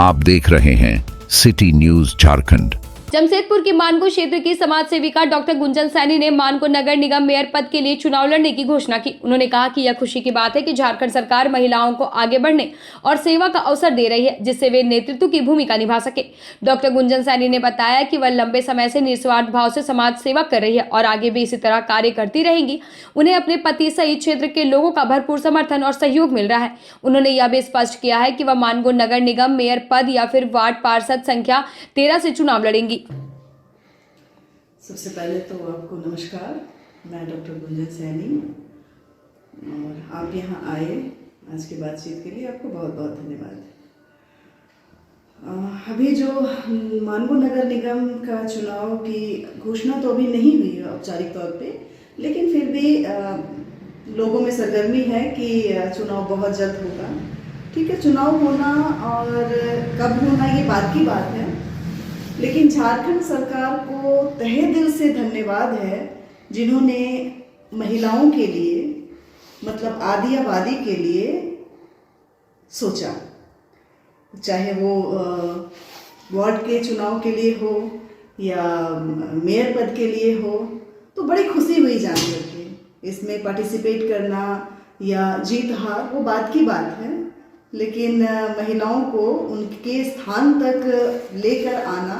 आप देख रहे हैं सिटी न्यूज झारखंड। जमशेदपुर की मानगो क्षेत्र की समाज सेविका डॉक्टर गुंजन सैनी ने मानगो नगर निगम मेयर पद के लिए चुनाव लड़ने की घोषणा की। उन्होंने कहा कि यह खुशी की बात है कि झारखंड सरकार महिलाओं को आगे बढ़ने और सेवा का अवसर दे रही है, जिससे वे नेतृत्व की भूमिका निभा सके। डॉक्टर गुंजन सैनी ने बताया कि वह लंबे समय से निस्वार्थ भाव से समाज सेवा कर रही है और आगे भी इसी तरह कार्य करती रहेंगी। उन्हें अपने पति सहित क्षेत्र के लोगों का भरपूर समर्थन और सहयोग मिल रहा है। उन्होंने यह भी स्पष्ट किया है कि वह मानगो नगर निगम मेयर पद या फिर वार्ड पार्षद संख्या 13 से चुनाव लड़ेंगी। सबसे पहले तो आपको नमस्कार। मैं डॉक्टर गुंजन सैनी और आप यहाँ आए आज की बातचीत के लिए आपको बहुत बहुत धन्यवाद। अभी जो मानगो नगर निगम का चुनाव की घोषणा तो अभी नहीं हुई है औपचारिक तौर पे, लेकिन फिर भी लोगों में सरगर्मी है कि चुनाव बहुत जल्द होगा। ठीक है, चुनाव होना और कब होना ये बात की बात है, लेकिन झारखंड सरकार को तहे दिल से धन्यवाद है जिन्होंने महिलाओं के लिए, मतलब आदि आबादी के लिए सोचा। चाहे वो वार्ड के चुनाव के लिए हो या मेयर पद के लिए हो, तो बड़ी खुशी हुई जानकर के। इसमें पार्टिसिपेट करना या जीत हार वो बात की बात है, लेकिन महिलाओं को उनके स्थान तक लेकर आना,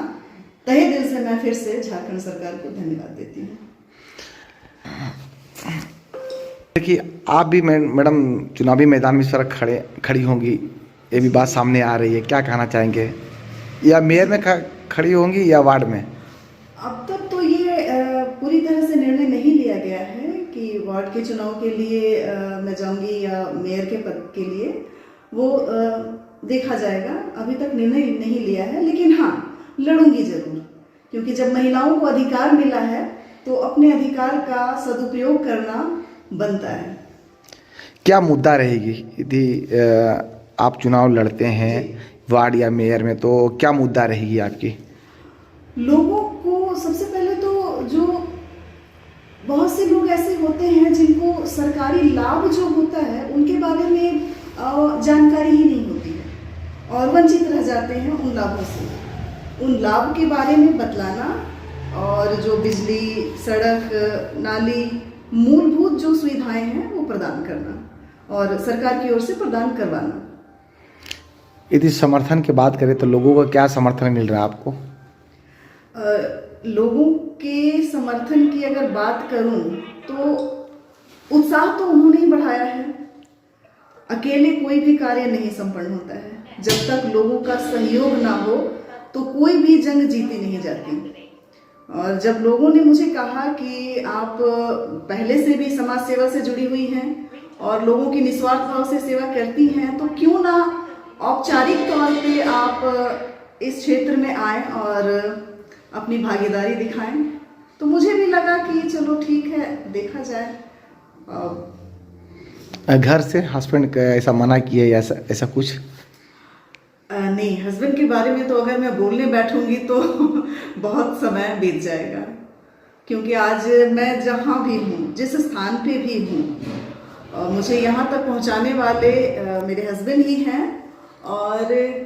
तहे दिल से मैं फिर से झारखंड सरकार को धन्यवाद देती हूँ। देखिए, आप भी मैडम चुनावी मैदान में इस तरह खड़ी होंगी, ये भी बात सामने आ रही है, क्या कहना चाहेंगे? या मेयर में खड़ी होंगी या वार्ड में? अब तक तो ये पूरी तरह से निर्णय नहीं लिया गया है कि वार्ड के चुनाव के लिए मैं जाऊंगी या मेयर के पद के लिए, वो देखा जाएगा। अभी तक निर्णय नहीं लिया है, लेकिन हाँ, लड़ूंगी जरूर, क्योंकि जब महिलाओं को अधिकार मिला है तो अपने अधिकार का सदुपयोग करना बनता है। क्या मुद्दा रहेगी यदि आप चुनाव लड़ते हैं वार्ड या मेयर में, तो क्या मुद्दा रहेगी आपकी? लोगों को सबसे पहले तो, जो बहुत से लोग ऐसे होते हैं जिनको सरकारी लाभ जो होता है उनके बारे में जानकारी ही नहीं होती है और वंचित रह जाते हैं उन लाभों से। उन लाभ के बारे में बतलाना और जो बिजली, सड़क, नाली, मूलभूत जो सुविधाएं हैं वो प्रदान करना और सरकार की ओर से प्रदान करवाना। यदि समर्थन की बात करें तो लोगों का क्या समर्थन मिल रहा है आपको? लोगों के समर्थन की अगर बात करूं तो उत्साह तो उन्होंने ही बढ़ाया है। अकेले कोई भी कार्य नहीं संपन्न होता है। जब तक लोगों का सहयोग ना हो तो कोई भी जंग जीती नहीं जाती। और जब लोगों ने मुझे कहा कि आप पहले से भी समाज सेवा से जुड़ी हुई हैं और लोगों की निस्वार्थ भाव से सेवा करती हैं, तो क्यों ना औपचारिक तौर पे आप इस क्षेत्र में आए और अपनी भागीदारी दिखाएं, तो मुझे भी लगा कि चलो ठीक है, देखा जाए। घर से हस्बैंड ऐसा मना किया या ऐसा कुछ? नहीं, हस्बैंड के बारे में तो अगर मैं बोलने बैठूंगी तो बहुत समय बीत जाएगा, क्योंकि आज मैं जहाँ भी हूँ, जिस स्थान पे भी हूँ, मुझे यहाँ तक पहुँचाने वाले मेरे हस्बैंड ही हैं। और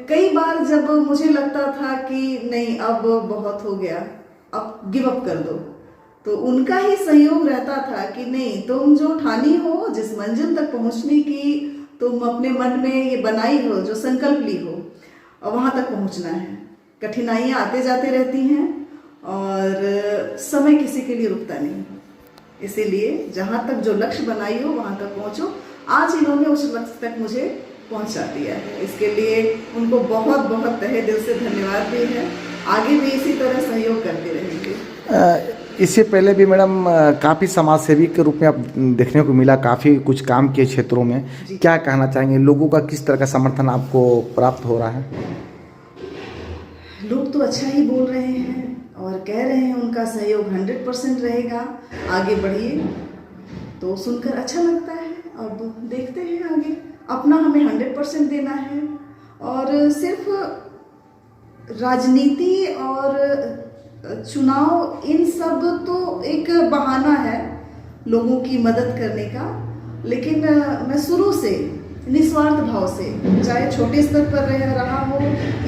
कई बार जब मुझे लगता था कि नहीं, अब बहुत हो गया, अब गिव अप कर दो, तो उनका ही सहयोग रहता था कि नहीं, तुम जो ठानी हो, जिस मंजिल तक पहुँचने की तुम अपने मन में ये बनाई हो, जो संकल्प ली हो, और वहाँ तक पहुँचना है। कठिनाइयाँ आते जाते रहती हैं और समय किसी के लिए रुकता नहीं, इसीलिए जहाँ तक जो लक्ष्य बनाई हो वहाँ तक पहुँचो। आज इन्होंने उस लक्ष्य तक मुझे पहुँचा दिया है, इसके लिए उनको बहुत बहुत तहे दिल से धन्यवाद भी है। आगे भी इसी तरह सहयोग करते रहेंगे। इससे पहले भी मैडम काफ़ी समाज सेवी के रूप में आप देखने को मिला, काफ़ी कुछ काम किए क्षेत्रों में, क्या कहना चाहेंगे? लोगों का किस तरह का समर्थन आपको प्राप्त हो रहा है? लोग तो अच्छा ही बोल रहे हैं और कह रहे हैं उनका सहयोग 100% रहेगा, आगे बढ़िए, तो सुनकर अच्छा लगता है। अब देखते हैं आगे, अपना हमें 100% देना है। और सिर्फ राजनीति और चुनाव, इन सब तो एक बहाना है लोगों की मदद करने का, लेकिन मैं शुरू से निस्वार्थ भाव से, चाहे छोटे स्तर पर रहा हो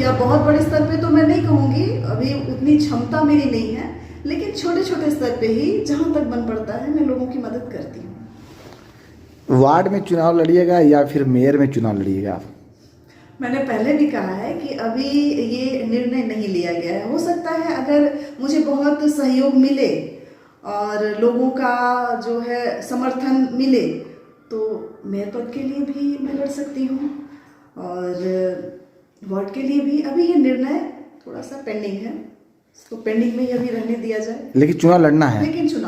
या बहुत बड़े स्तर पे, तो मैं नहीं कहूँगी, अभी उतनी क्षमता मेरी नहीं है, लेकिन छोटे छोटे स्तर पे ही जहाँ तक बन पड़ता है मैं लोगों की मदद करती हूँ। वार्ड में चुनाव लड़िएगा या फिर मेयर में चुनाव लड़िएगा आप? मैंने पहले भी कहा है कि अभी ये निर्णय नहीं लिया गया है। हो सकता है अगर मुझे बहुत सहयोग मिले और लोगों का जो है समर्थन मिले तो मेयर पद के लिए भी मैं लड़ सकती हूँ और वार्ड के लिए भी। अभी ये निर्णय थोड़ा सा पेंडिंग है, तो पेंडिंग में ही अभी रहने दिया जाए, लेकिन चुनाव लड़ना है। लेकिन चुनाव